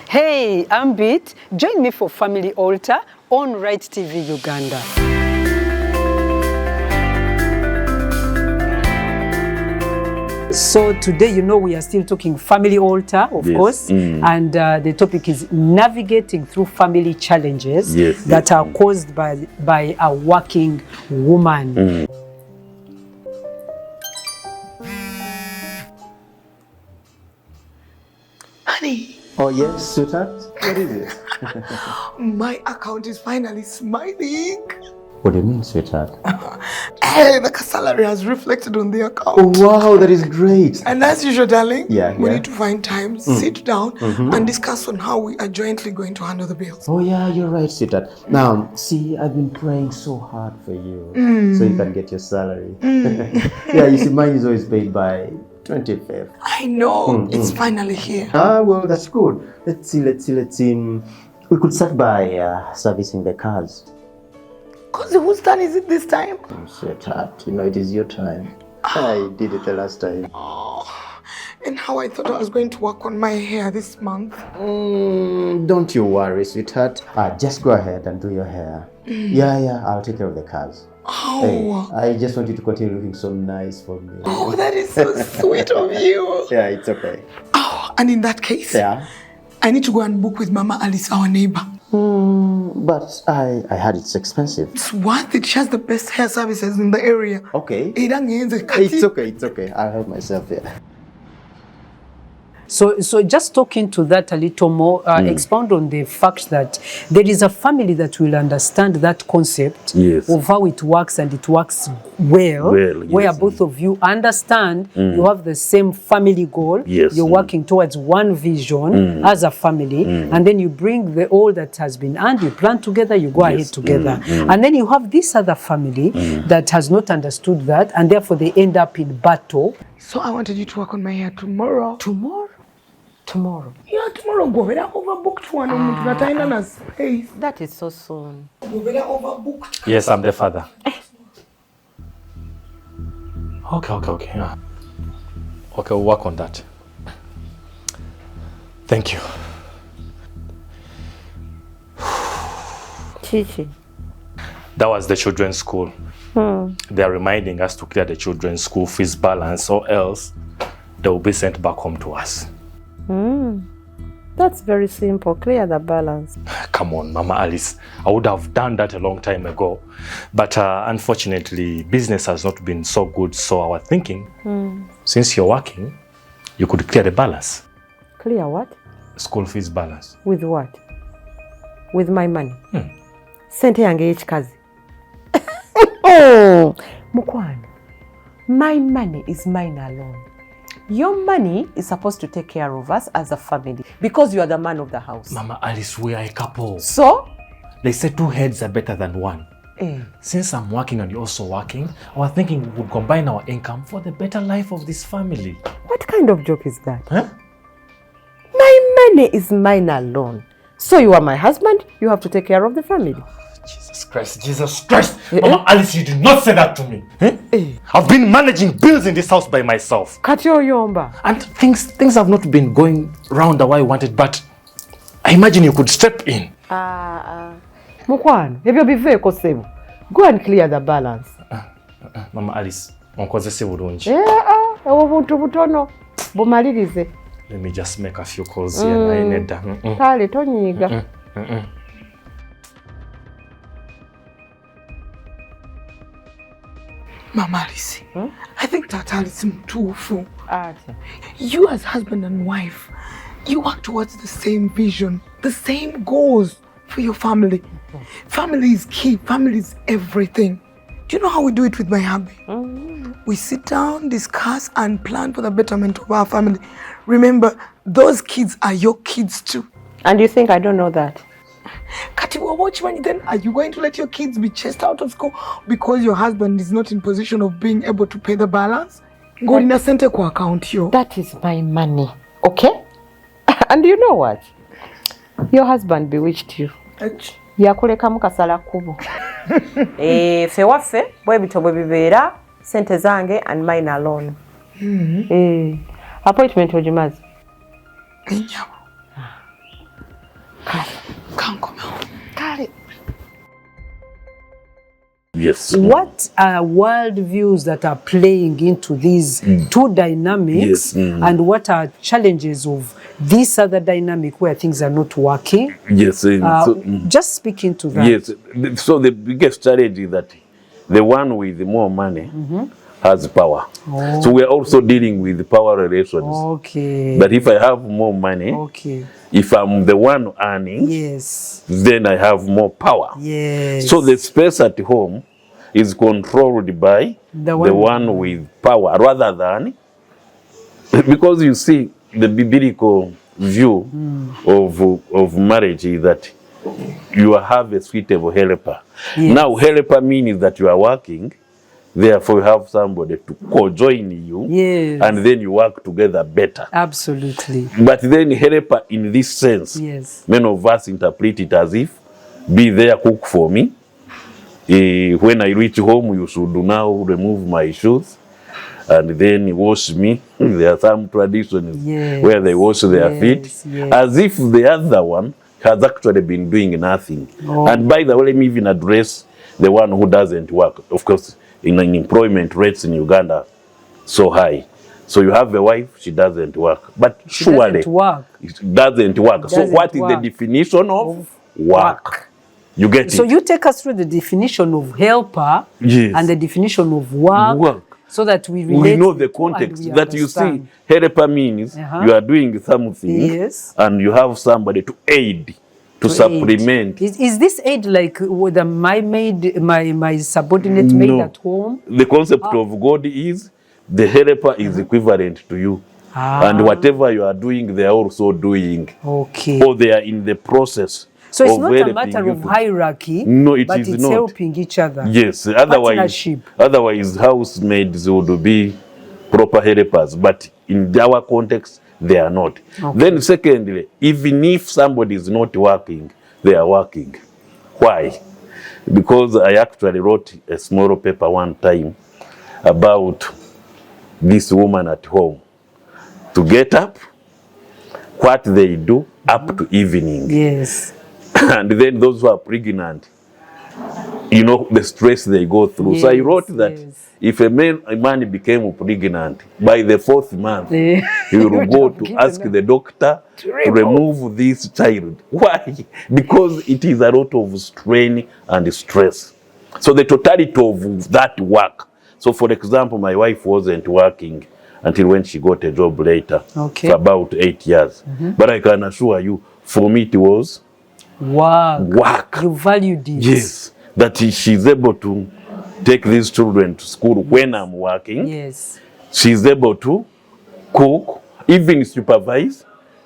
Hey, I'm Beat. Join me for Family Altar on Rite TV Uganda. So today, we are still talking family altar, of course, and the topic is navigating through family challenges that are caused by a working woman. Honey. Oh yes, sweetheart. What is it? My account is finally smiling. What do you mean, sweetheart? Hey, the salary has reflected on the account. Oh wow, that is great. And as usual, darling, we need to find time, sit down, and discuss on how we are jointly going to handle the bills. Oh yeah, you're right, sweetheart. Now, see, I've been praying so hard for you, so you can get your salary. Yeah, you see, mine is always paid by 25th. I know, it's finally here. Ah, well, that's good. Let's see. We could start by servicing the cars. Cause whose turn is it this time? Oh, sweetheart, it is your time. I did it the last time. Oh, and how I thought I was going to work on my hair this month. Don't you worry, sweetheart. Just go ahead and do your hair. Yeah, I'll take care of the cars. Oh. Hey, I just want you to continue looking so nice for me. Oh, that is so sweet of you. Yeah, it's okay. Oh, and in that case, I need to go and book with Mama Alice, our neighbor. But I heard it's expensive. It's worth it. She has the best hair services in the area. Okay. It's okay. I'll help myself here. So just talking to that a little more, expound on the fact that there is a family that will understand that concept of how it works, and it works well where both of you understand you have the same family goal, you're working towards one vision as a family, and then you bring all that has been earned, you plan together, you go ahead together. And then you have this other family that has not understood that, and therefore they end up in battle. So I wanted you to work on my hair tomorrow. Tomorrow? Yeah, tomorrow. Go better overbooked one. Space. That is so soon. Go better overbooked. Yes, I'm the father. Okay. Yeah. Okay, we'll work on that. Thank you. Chichi. That was the children's school. They are reminding us to clear the children's school fees balance, or else they will be sent back home to us. That's very simple. Clear the balance. Come on, Mama Alice. I would have done that a long time ago. But unfortunately, business has not been so good. So I was thinking, since you're working, you could clear the balance. Clear what? School fees balance. With what? With my money. Sente yange yechikazi. Mukwano, my money is mine alone. Your money is supposed to take care of us as a family because you are the man of the house. Mama Alice, we are a couple. So? They say 2 heads are better than one. Since I'm working and you're also working, I was thinking we would combine our income for the better life of this family. What kind of joke is that? Huh? My money is mine alone. So you are my husband, you have to take care of the family. Jesus Christ! Mama Alice, you did not say that to me. I've been managing bills in this house by myself. Katio yomba. And things have not been going round the way I wanted, but I imagine you could step in. Mukwano, ebyo bive kosebo. Go and clear the balance. Mama Alice, onkozese bulungi. Ewo buntu butono. Bumalirize. Let me just make a few calls here. Kale tonyiga. Mama Alice, I think that is too full. You as husband and wife, you work towards the same vision, the same goals for your family. Family is key, family is everything. Do you know how we do it with my hubby? We sit down, discuss, and plan for the betterment of our family. Remember, those kids are your kids too. And you think I don't know that? Kati, watch money then. Are you going to let your kids be chased out of school because your husband is not in position of being able to pay the balance? Go in a center ko account yo. That is my money, okay? And you know what? Your husband bewitched you. Yakuleka mukasala kubo. Fe waffe bwe bitobwe bibeera sente zange and mine alone. Appointment ojimazi. Yes. What are worldviews that are playing into these two dynamics, and what are challenges of this other dynamic where things are not working? Yes. Just speaking to that. Yes. So the biggest challenge is that the one with more money has power. Oh. So we are also dealing with power relations. Okay. But if I have more money, if I'm the one earning, then I have more power. Yes. So the space at home is controlled by the one with power rather than, because you see the biblical view of marriage is that you have a suitable helper. Now helper means that you are working, therefore you have somebody to co-join you, and then you work together better. Absolutely. But then helper in this sense, many of us interpret it as if, be there, cook for me. When I reach home, you should now remove my shoes and then wash me. There are some traditions where they wash their feet, as if the other one has actually been doing nothing. And by the way, let me even address the one who doesn't work. Of course, in employment rates in Uganda so high. So you have a wife, she doesn't work. But surely it doesn't work. So what is the definition of work? You get it? So you take us through the definition of helper and the definition of work. So that we know the context that you see. Helper means you are doing something and you have somebody to aid, to supplement. Is this aid like whether my subordinate maid at home? The concept of God is the helper is equivalent to you. And whatever you are doing, they are also doing. Okay. Or they are in the process. So it's not a matter of hierarchy, but it's helping each other. Yes, otherwise housemaids would be proper helpers, but in our context, they are not. Then secondly, even if somebody is not working, they are working. Why? Because I actually wrote a small paper one time about this woman at home. To get up, what they do up to evening. Yes. And then those who are pregnant, you know, the stress they go through. So I wrote that if a man became pregnant, by the 4th month, he will go to ask the doctor to remove this child. Why? Because it is a lot of strain and stress. So the totality of that work. So for example, my wife wasn't working until when she got a job later, for about 8 years. But I can assure you, for me it was work. You valued it. Yes. That she's able to take these children to school when I'm working. Yes. She's able to cook, even supervise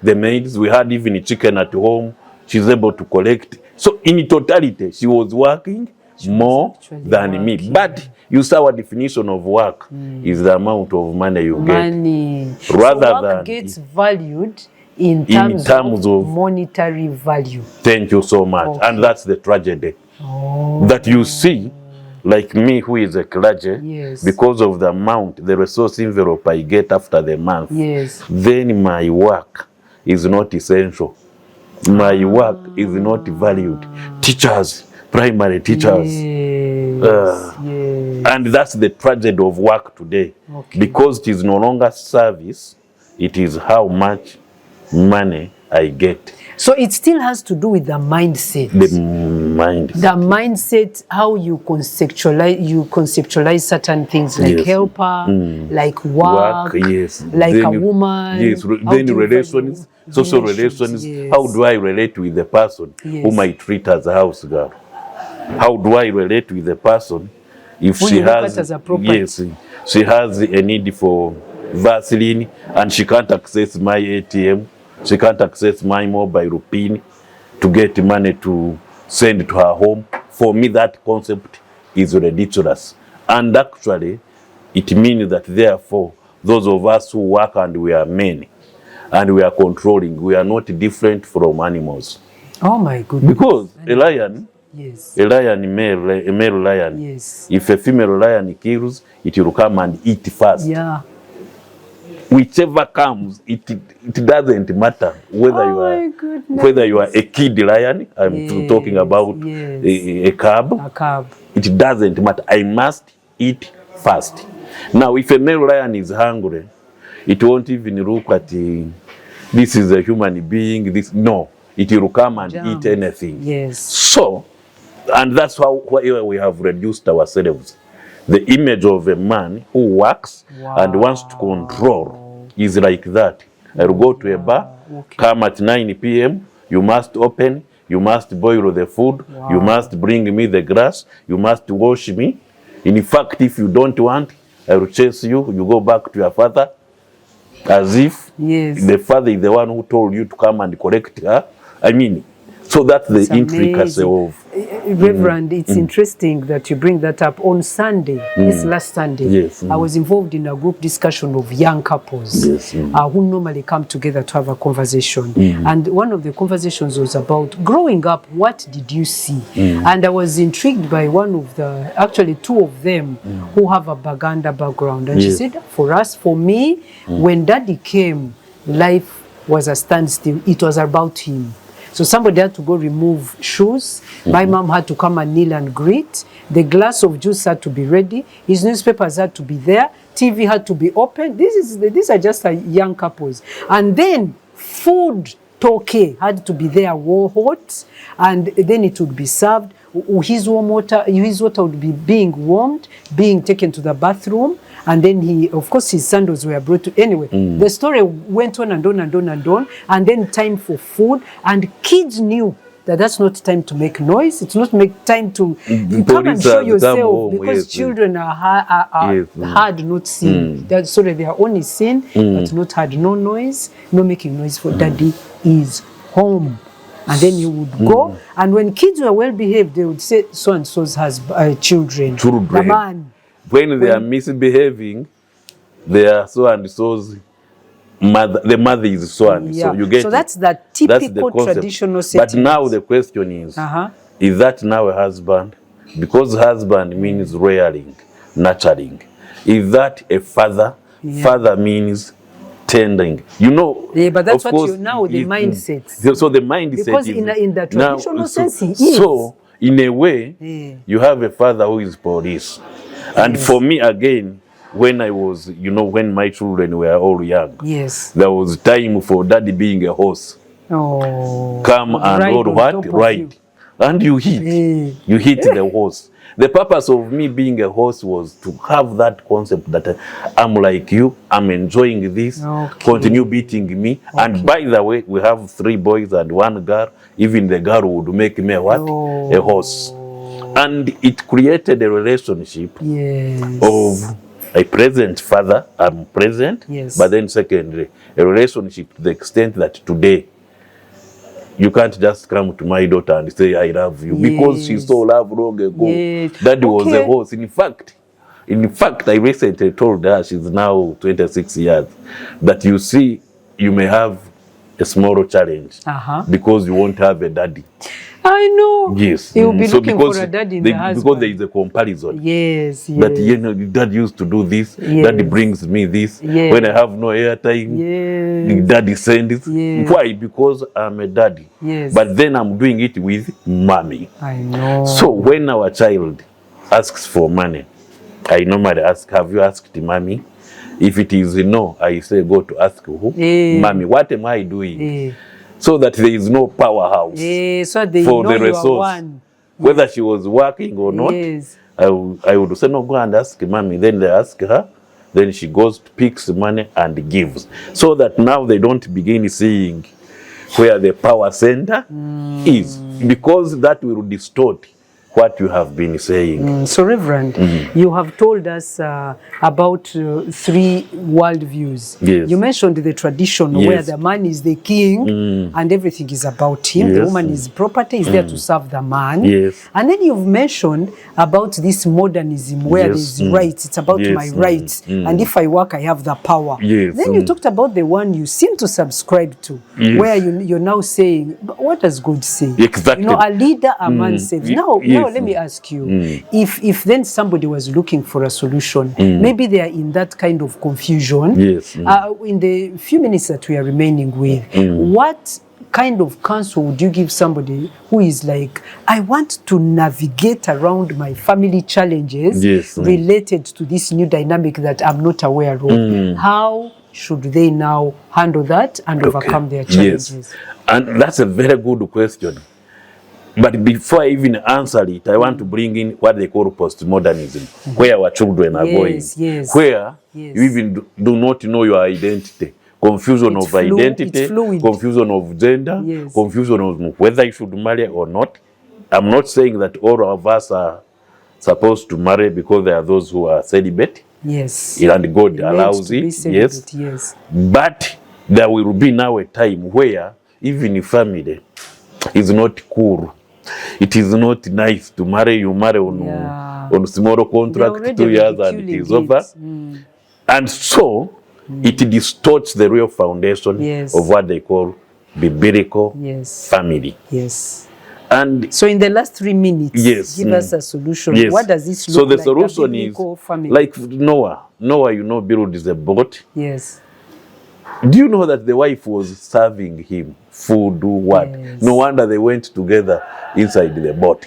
the maids. We had even chicken at home. She's able to collect. So in totality, she was working more than me. But you saw our definition of work is the amount of money you get. Rather so work gets valued in terms of monetary value. Thank you so much. And that's the tragedy. That you see, like me who is a clergy, because of the amount, the resource envelope I get after the month, then my work is not essential. My work is not valued. Teachers, primary teachers. And that's the tragedy of work today. Because it is no longer service, it is how much money I get. So it still has to do with the mindset. The mindset. The mindset, how you conceptualize certain things like helper, like work, like a woman. Yes, then relations, social relations. How do I relate with the person whom I treat as a house girl? How do I relate with the person if she has, she has a need for Vaseline and she can't access my ATM? She can't access my mobile PIN to get money to send to her home. For me, that concept is ridiculous. And actually, it means that therefore, those of us who work and we are men, and we are controlling, we are not different from animals. Oh my goodness. Because a lion, a male lion, if a female lion kills, it will come and eat first. whichever comes, it doesn't matter whether you are a kid lion. I'm talking about a cub. It doesn't matter. I must eat first. Now, if a male lion is hungry, it won't even look at this is a human being. No, it will come and eat anything. Yes. So, and that's why we have reduced ourselves. The image of a man who works and wants to control is like that. I'll go to a bar, come at 9 p.m., you must open, you must boil the food, you must bring me the glass, you must wash me. In fact, if you don't want, I will chase you, you go back to your father, as if the father is the one who told you to come and correct her. I mean, so that's the intricacy of... Reverend, it's interesting that you bring that up. On Sunday, this last Sunday, I was involved in a group discussion of young couples who normally come together to have a conversation. And one of the conversations was about growing up, what did you see? And I was intrigued by actually two of them who have a Baganda background. And she said, for me, when daddy came, life was a standstill. It was about him. So somebody had to go remove shoes. My mom had to come and kneel and greet. The glass of juice had to be ready. His newspapers had to be there. TV had to be open. These are just young couples. And then food toke had to be there, hot, and then it would be served. His water would be being warmed, being taken to the bathroom. And then of course, his sandals were brought to, anyway, the story went on and on and on and on. And then time for food. And kids knew that that's not time to make noise. It's not time to come and show yourself, because children are hard not seen. Sorry, they are only seen, but not hard. No noise, no making noise, for daddy is home. And then you would go. And when kids were well behaved, they would say, so and so's has children. The man. When they are misbehaving, they are so and so's mother. The mother is so and so. You get so that's the typical traditional setting. But now the question is that now a husband? Because husband means rearing, nurturing. Is that a father? Father means tending. You know. Yeah, but that's what you now the mindset. So the mindset because is in the traditional now, sense, he is. So in a way, you have a father who is police. And for me, again, when I was, when my children were all young, there was time for daddy being a horse. Come and all what? Ride. And you hit. You hit the horse. The purpose of me being a horse was to have that concept that I'm like you, I'm enjoying this, continue beating me. And by the way, we have 3 boys and 1 girl. Even the girl would make me what? A horse. And it created a relationship of a present father, I'm present, but then secondly, a relationship to the extent that today, you can't just come to my daughter and say, I love you, because she saw love long ago. Daddy was a horse. In fact, I recently told her, she's now 26 years, that you see, you may have a small challenge because you won't have a daddy. I know. Yes. He will be looking for a daddy in the husband. Because there is a comparison. Yes. That, dad used to do this. Daddy brings me this. When I have no airtime, daddy sends. Why? Because I'm a daddy. But then I'm doing it with mommy. I know. So when our child asks for money, I normally ask, have you asked mommy? If it is no, I say, go to ask who? Mommy, what am I doing? So that there is no powerhouse so they for know the resource. Whether she was working or not, I would say, no, go and ask mommy. Then they ask her. Then she goes, picks money and gives. So that now they don't begin seeing where the power center is. Because that will distort what you have been saying. So, Reverend, you have told us about 3 worldviews. You mentioned the tradition where the man is the king and everything is about him. The woman is property, is there to serve the man. And then you've mentioned about this modernism where there's rights. It's about my rights. And if I work, I have the power. Then you talked about the one you seem to subscribe to, where you're now saying, what does God say? Exactly. A leader, a man saves. Now now let me ask you, if then somebody was looking for a solution, maybe they are in that kind of confusion. Yes. In the few minutes that we are remaining with, what kind of counsel would you give somebody who is like, I want to navigate around my family challenges related to this new dynamic that I'm not aware of? How should they now handle that and overcome their challenges? Yes. And that's a very good question. But before I even answer it, I want to bring in what they call postmodernism, where our children are going, where you even do not know your identity. Confusion of identity, confusion of gender, confusion of whether you should marry or not. I'm not saying that all of us are supposed to marry because there are those who are celibate. Yes. And God allows it. Yes. But there will be now a time where even if family is not cool. It is not nice to marry. You marry on small contract 2 years and it is over. And so it distorts the real foundation of what they call biblical family. Yes. And so in the last 3 minutes, give us a solution. What does this look like? So the solution is family? Like Noah. Noah, built the boat. Yes. Do you know that the wife was serving him food, what? No wonder they went together inside the boat.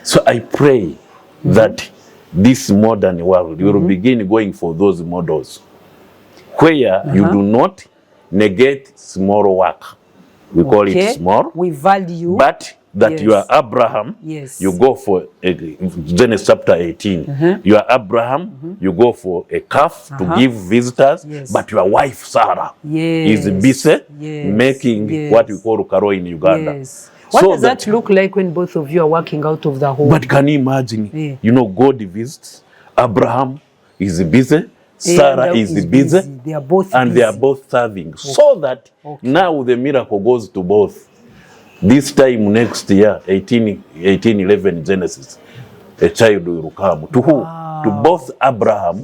So I pray that this modern world, you will begin going for those models where you do not negate small work. We call it small. We value. But that you are Abraham, you go for Genesis chapter 18. You are Abraham, you go for a calf to give visitors, but your wife Sarah is busy making what we call karo in Uganda. What does that look like when both of you are working out of the home? But can you imagine, God visits, Abraham is busy, Sarah is busy, they are both and they are both serving. So that now the miracle goes to both. This time next year, 1811 Genesis, a child will come. To who? To both Abraham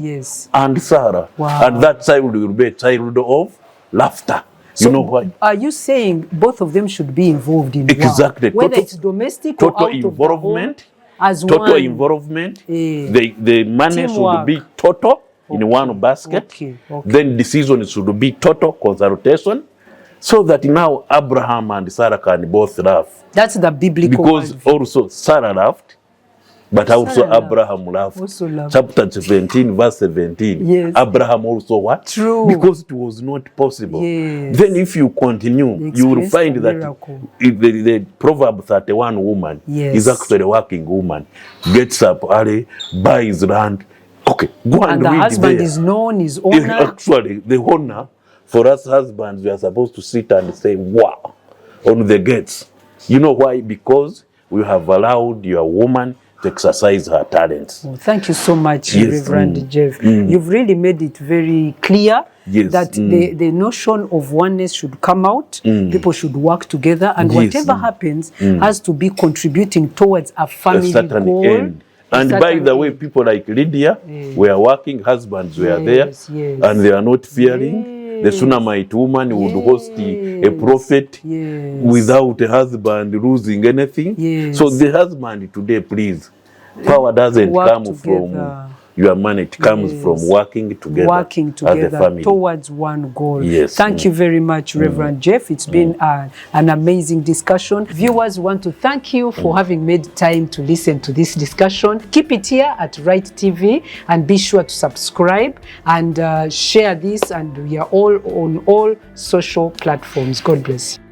and Sarah. And that child will be a child of laughter. So you know why? Are you saying both of them should be involved in exactly. Whether it's domestic or out involvement, of the home, as total involvement. The money should be total in one basket. Then decisions should be total consultation. So that now Abraham and Sarah can both laugh. That's the biblical because also Sarah laughed, but also Abraham laughed. Chapter 17, verse 17. Abraham also what? True. Because it was not possible. Then if you continue, you will find that the Proverb 31 woman is actually a working woman. Gets up early, buys land. Okay, go and read there. And the husband is known, is honored. Actually, the honor. For us husbands, we are supposed to sit and say, wow, on the gates. You know why? Because we have allowed your woman to exercise her talents. Well, thank you so much, Reverend Jeff. You've really made it very clear that the notion of oneness should come out. People should work together. And whatever happens has to be contributing towards a family goal. End. And by the way, people like Lydia were working, husbands were there, and they are not fearing. The Shunammite woman would host a prophet without a husband losing anything. So the husband today, please, power doesn't come from your money. It comes from working together as a family. Towards one goal. Thank you very much, Reverend Jeff. It's been an amazing discussion. Viewers want to thank you for having made time to listen to this discussion. Keep it here at Rite TV and be sure to subscribe and share this, and we are all on all social platforms. God bless you.